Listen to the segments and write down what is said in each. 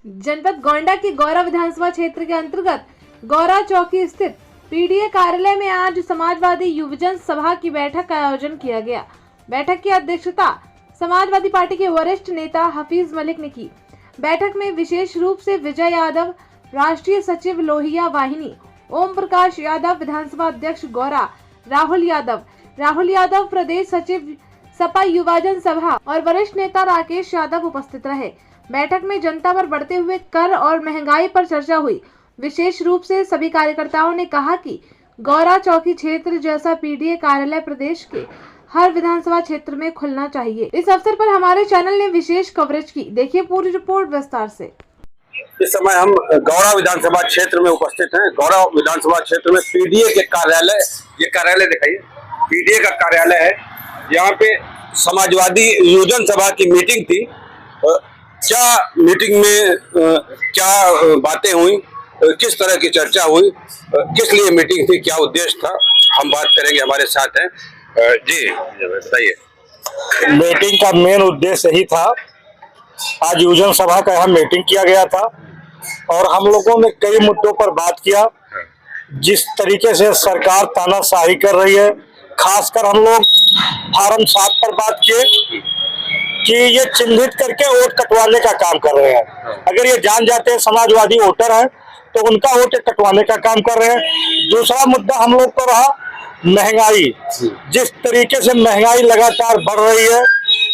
जनपद गोंडा के गौरा विधानसभा क्षेत्र के अंतर्गत गौरा चौकी स्थित पीडीए कार्यालय में आज समाजवादी युवजन सभा की बैठक का आयोजन किया गया। बैठक की अध्यक्षता समाजवादी पार्टी के वरिष्ठ नेता हफीज मलिक ने की। बैठक में विशेष रूप से विजय यादव, राष्ट्रीय सचिव लोहिया वाहिनी, ओम प्रकाश यादव, विधानसभा अध्यक्ष गौरा राहुल यादव, प्रदेश सचिव सपा युवजन सभा और वरिष्ठ नेता राकेश यादव उपस्थित रहे। बैठक में जनता पर बढ़ते हुए कर और महंगाई पर चर्चा हुई। विशेष रूप से सभी कार्यकर्ताओं ने कहा कि गौरा चौकी क्षेत्र जैसा पीडीए कार्यालय प्रदेश के हर विधानसभा क्षेत्र में खुलना चाहिए। इस अवसर पर हमारे चैनल ने विशेष कवरेज की। देखिए पूरी रिपोर्ट विस्तार से। इस समय हम गौरा विधानसभा क्षेत्र में उपस्थित हैं। गौरा विधानसभा क्षेत्र में पीडीए के कार्यालय, ये कार्यालय दिखाइए, पीडीए का कार्यालय है। यहाँ पे समाजवादी युवजन सभा की मीटिंग थी। क्या मीटिंग में क्या बातें हुई, किस तरह की चर्चा हुई, किस लिए मीटिंग थी, क्या उद्देश्य था, हम बात करेंगे। हमारे साथ हैं जी, बताइए। मीटिंग का मेन उद्देश्य यही था। आज युवजन सभा का यहाँ मीटिंग किया गया था और हम लोगों ने कई मुद्दों पर बात किया। जिस तरीके से सरकार तानाशाही कर रही है, खासकर हम लोग फार्म 7 पर बात किए कि ये चिन्हित करके वोट कटवाने का काम कर रहे हैं। अगर ये जान जाते हैं समाजवादी वोटर है तो उनका वोट कटवाने का काम कर रहे हैं। दूसरा मुद्दा हम लोग को रहा महंगाई। जिस तरीके से महंगाई लगातार बढ़ रही है,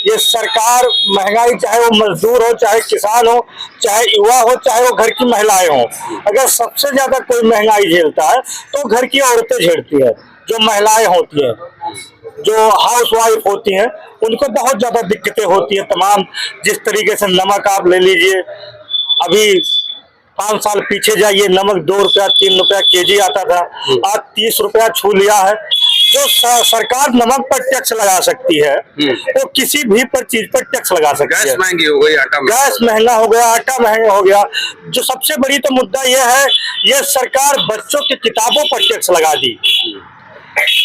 ये सरकार महंगाई, चाहे वो मजदूर हो, चाहे किसान हो, चाहे युवा हो, चाहे वो घर की महिलाएं हो, अगर सबसे ज्यादा कोई महंगाई झेलता है तो घर की औरतें झेलती है। जो महिलाएं होती हैं, जो हाउस वाइफ होती हैं, उनको बहुत ज्यादा दिक्कतें होती है। तमाम जिस तरीके से नमक आप ले लीजिए, अभी 5 साल पीछे जाइए, नमक 2 रुपया 3 रुपया केजी आता था, आज 30 रुपया छू लिया है। जो सरकार नमक पर टैक्स लगा सकती है वो किसी भी पर चीज पर टैक्स लगा सकती है। गैस महंगी हो गई, गैस महंगा हो गया, आटा महंगा हो गया। जो सबसे बड़ी तो मुद्दा यह है, ये सरकार बच्चों की किताबों पर टैक्स लगा दी।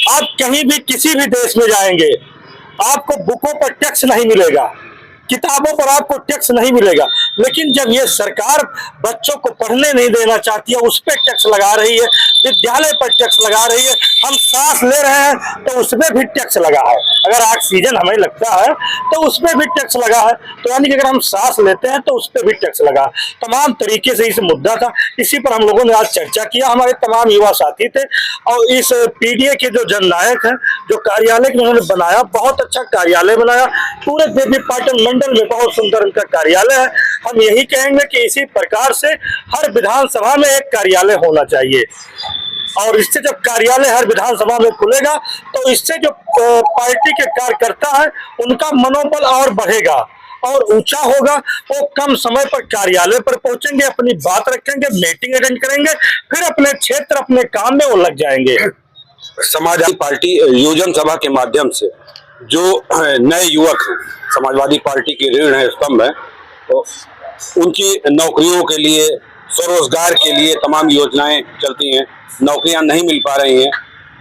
आप कहीं भी किसी भी देश में जाएंगे, आपको बुकों पर टैक्स नहीं मिलेगा, किताबों पर आपको टैक्स नहीं मिलेगा। लेकिन जब ये सरकार बच्चों को पढ़ने नहीं देना चाहती है, उस पर टैक्स लगा रही है, विद्यालय पर टैक्स लगा रही है। हम सांस ले रहे हैं तो उसमें भी टैक्स लगा है। अगर ऑक्सीजन हमें लगता है तो उसमें भी टैक्स लगा है। तो यानी कि अगर हम सांस लेते हैं तो उस पर भी टैक्स लगा है। तमाम तरीके से इस मुद्दा था, इसी पर हम लोगों ने आज चर्चा किया। हमारे तमाम युवा साथी थे और इस पीडीए के जो जननायक हैं, जो कार्यालय उन्होंने बनाया, बहुत अच्छा कार्यालय बनाया। पूरे देवी पाटन मंडल में बहुत सुंदर उनका कार्यालय है। हम यही कहेंगे कि इसी प्रकार से हर विधानसभा में एक कार्यालय होना चाहिए और इससे जब कार्यालय हर विधानसभा में खुलेगा तो इससे जो पार्टी के कार्यकर्ता है उनका मनोबल और बढ़ेगा और ऊंचा होगा। वो कम समय पर कार्यालय पर पहुंचेंगे, अपनी बात रखेंगे, मीटिंग अटेंड करेंगे, फिर अपने क्षेत्र, अपने काम में वो लग जाएंगे। समाजवादी पार्टी युवजन सभा के माध्यम से जो नए युवक हैं, समाजवादी पार्टी की रीढ़ है, स्तंभ है, तो उनकी नौकरियों के लिए, स्वरोजगार के लिए तमाम योजनाएं चलती हैं। नौकरियां नहीं मिल पा रही हैं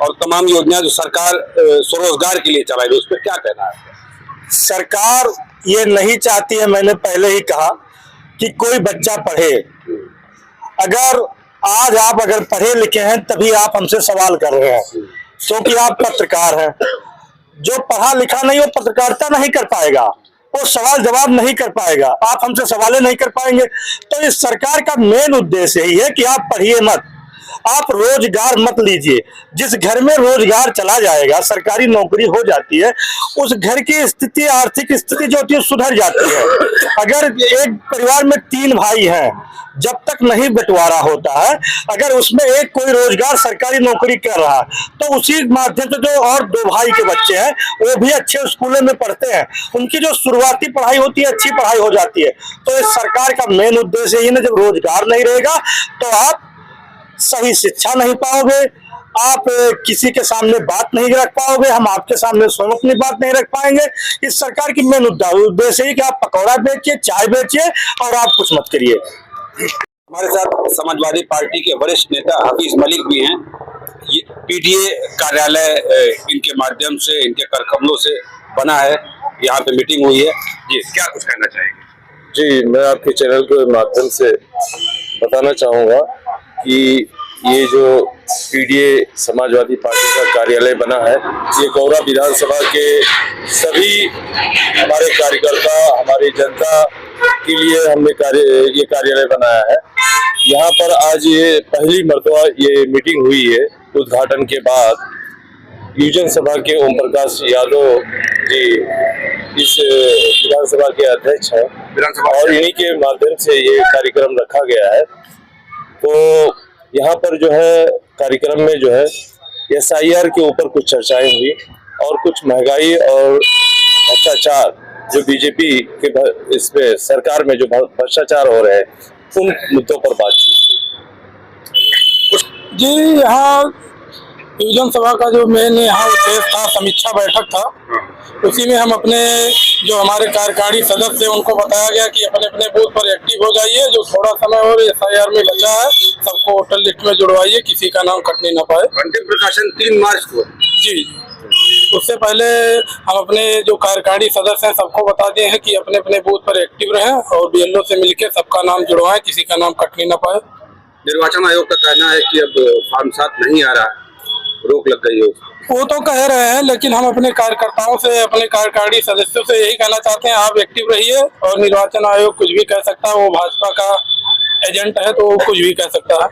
और तमाम योजनाएं जो सरकार स्वरोजगार के लिए चला रही है, उस पर क्या कहना है? सरकार ये नहीं चाहती है, मैंने पहले ही कहा, कि कोई बच्चा पढ़े। अगर आज आप पढ़े लिखे हैं तभी आप हमसे सवाल कर रहे हैं, क्योंकि आप पत्रकार हैं। जो पढ़ा लिखा नहीं, वो पत्रकारिता नहीं कर पाएगा, वो सवाल जवाब नहीं कर पाएगा, आप हमसे सवालें नहीं कर पाएंगे। तो इस सरकार का मेन उद्देश्य यही है कि आप पढ़िए मत, आप रोजगार मत लीजिए। जिस घर में रोजगार चला जाएगा, सरकारी नौकरी हो जाती है, उस घर की स्थिति, आर्थिक स्थिति जो होती है सुधर जाती है। अगर एक परिवार में 3 भाई हैं, जब तक नहीं बंटवारा होता है, अगर उसमें एक कोई रोजगार सरकारी नौकरी कर रहा है तो उसी माध्यम से जो और 2 भाई के बच्चे हैं वो भी अच्छे स्कूलों में पढ़ते हैं, उनकी जो शुरुआती पढ़ाई होती है अच्छी पढ़ाई हो जाती है। तो इस सरकार का मेन उद्देश्य यही है, जब रोजगार नहीं रहेगा तो आप सही शिक्षा नहीं पाओगे, आप किसी के सामने बात नहीं रख पाओगे, हम आपके सामने स्वयं अपनी बात नहीं रख पाएंगे। इस सरकार की मेन उद्देश्य है कि आप पकौड़ा बेचिए, चाय बेचिए और आप कुछ मत करिए। हमारे साथ समाजवादी पार्टी के वरिष्ठ नेता हफीज मलिक भी हैं। ये पीडीए कार्यालय इनके माध्यम से, इनके करकमलों से बना है, यहाँ पे मीटिंग हुई है। जी, क्या कुछ कहना चाहेंगे? जी, मैं आपके चैनल के माध्यम से बताना चाहूँगा कि ये जो पीडीए समाजवादी पार्टी का कार्यालय बना है, ये गौरा विधानसभा के सभी हमारे कार्यकर्ता, हमारी जनता के लिए हमने ये कार्यालय बनाया है। यहाँ पर आज ये पहली मर्तबा ये मीटिंग हुई है उद्घाटन के बाद। युवजन सभा के ओम प्रकाश यादव जी इस विधानसभा के अध्यक्ष हैं और इन्हीं के माध्यम से ये कार्यक्रम रखा गया है। तो यहाँ पर जो है कार्यक्रम में जो है SIR के ऊपर कुछ चर्चाएं हुई और कुछ महंगाई और भ्रष्टाचार जो बीजेपी के इसमें सरकार में जो भ्रष्टाचार हो रहे हैं उन मुद्दों पर बातचीत हुई। जी, यहाँ युवजन सभा का जो मेन यहाँ उद्देश्य था, समीक्षा बैठक था, उसी में हम अपने जो हमारे कार्यकारी सदस्य उनको बताया गया कि अपने अपने बूथ पर एक्टिव हो जाइए। जो थोड़ा समय और SIR में बचा है सबको वोटर लिस्ट में जुड़वाइए, किसी का नाम कटने ना पाए। अंतिम प्रकाशन 3 मार्च को। जी, उससे पहले हम अपने जो कार्यकारी सदस्य हैं सबको बता दिए हैं कि अपने अपने बूथ पर एक्टिव रहें और BLO से मिलकर सबका नाम जुड़वाएं, किसी का नाम कटने ना पाए। निर्वाचन आयोग का कहना है कि अब फॉर्म 7 नहीं आ रहा, रोक लग गई है। वो तो कह रहे हैं, लेकिन हम अपने कार्यकर्ताओं से, अपने कार्यकारी सदस्यों से यही कहना चाहते हैं, आप एक्टिव रहिए और निर्वाचन आयोग कुछ भी कह सकता है, वो भाजपा का एजेंट है तो वो कुछ भी कह सकता है।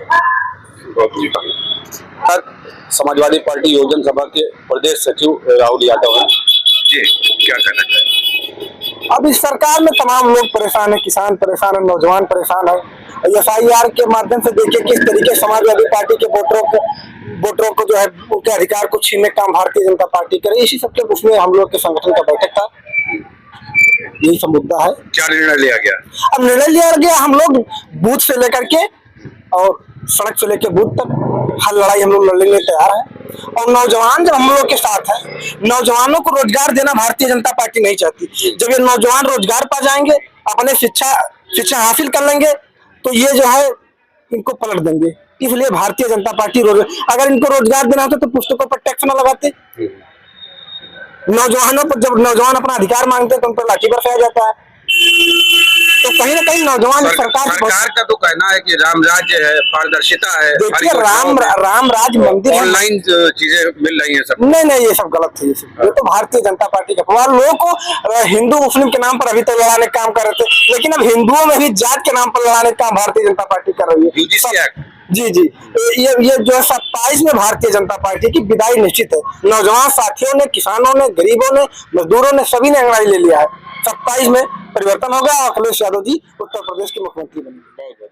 समाजवादी पार्टी योजन सभा के प्रदेश सचिव राहुल यादव हैं जी, क्या कहना चाहिए? अब इस सरकार में तमाम लोग परेशान है, किसान परेशान है, नौजवान परेशान है। SIR के माध्यम से देखिए किस तरीके समाजवादी पार्टी के वोटरों को जो है उनके अधिकार को छीनने का काम भारतीय जनता पार्टी करे। इसी सबके उसमें हम लोग के संगठन का बैठक था, यही सब मुद्दा है। क्या निर्णय लिया गया? अब निर्णय लिया गया, हम लोग बूथ से लेकर के और सड़क से लेकर बूथ तक हर लड़ाई हम लोग लड़ने तैयार है। और नौजवान जब हम लोग के साथ है, नौजवानों को रोजगार देना भारतीय जनता पार्टी नहीं चाहती। जब ये नौजवान रोजगार पा जाएंगे, अपने शिक्षा हासिल कर लेंगे, तो ये जो है इनको पलट देंगे। इसलिए भारतीय जनता पार्टी अगर इनको रोजगार देना होता तो पुस्तकों पर टैक्स न लगाते। नौजवानों पर जब नौजवान अपना अधिकार मांगते तो उन पर लाठी बरसाया जाता है। तो कहीं ना कहीं नौजवान सरकार का तो कहना है कि राम राज्य है, पारदर्शिता है। देखिए, राम राज मंदिर, ऑनलाइन चीजें मिल रही हैं सब। नहीं, ये सब गलत है। ये तो भारतीय जनता पार्टी का प्रभाव। लोगों को हिंदू मुस्लिम के नाम पर अभी तो लड़ाने का काम कर रहे थे, लेकिन अब हिंदुओं में भी जात के नाम पर लड़ाने का काम भारतीय जनता पार्टी कर रही है। UGC act. जी, ये जो है 27 में भारतीय जनता पार्टी की विदाई निश्चित है। नौजवान साथियों ने, किसानों ने, गरीबों ने, मजदूरों ने, सभी ने अंगड़ाई ले लिया है। 27 में परिवर्तन होगा और अखिलेश यादव जी उत्तर प्रदेश के मुख्यमंत्री बनेंगे।